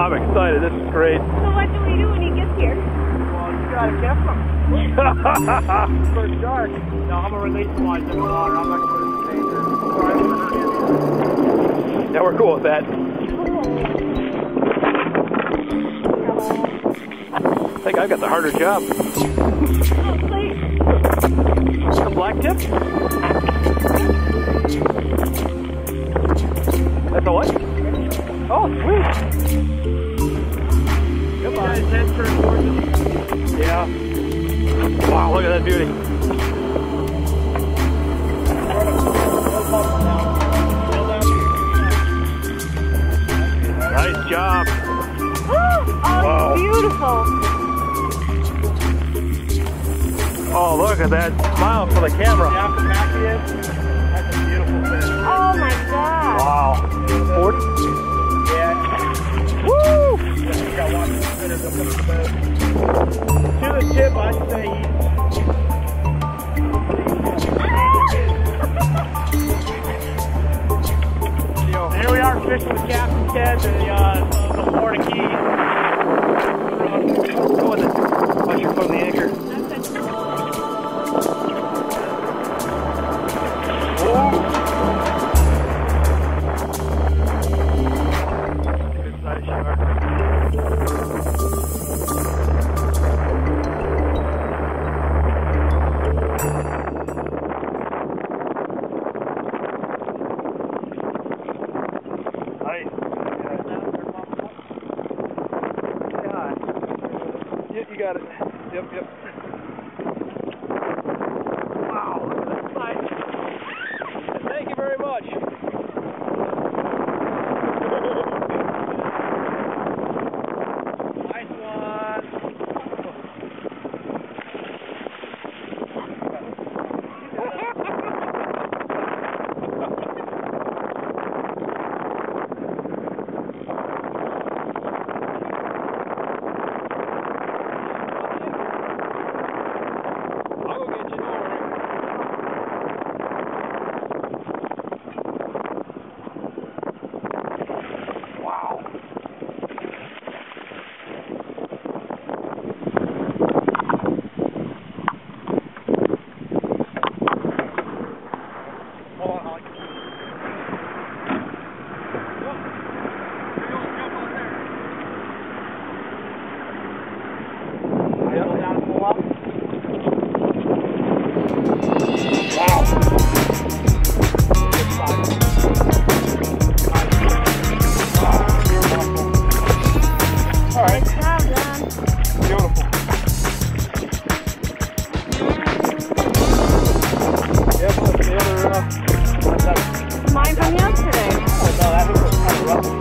I'm excited. This is great. So what do we do when he gets here? Well, you gotta catch him. For shark. No, I'm gonna release him in the water. I'm not gonna put him in danger. Sorry, I'm gonna hurt him. Yeah, we're cool with that. I think I've got the harder job. A black tip? That's a what? Oh, sweet. Come on. Yeah. Wow, look at that beauty. Nice job. Oh, wow. Beautiful. Oh, look at that smile for the camera. See how compact he is? That's a beautiful fish. Oh my God. Wow. Ford? Yeah. Woo! Yeah, we got one spinners up in the boat. To the tip, I'd say here we are fishing with Captain Ted, the Florida Keys. Go with it. Watch your foot on the anchor. Good size shark. Nice. Yeah, you got it. Yep. Wow, look at that size. Thank you very much. Nice one. Mine from yesterday. Oh no, that was kind of rough.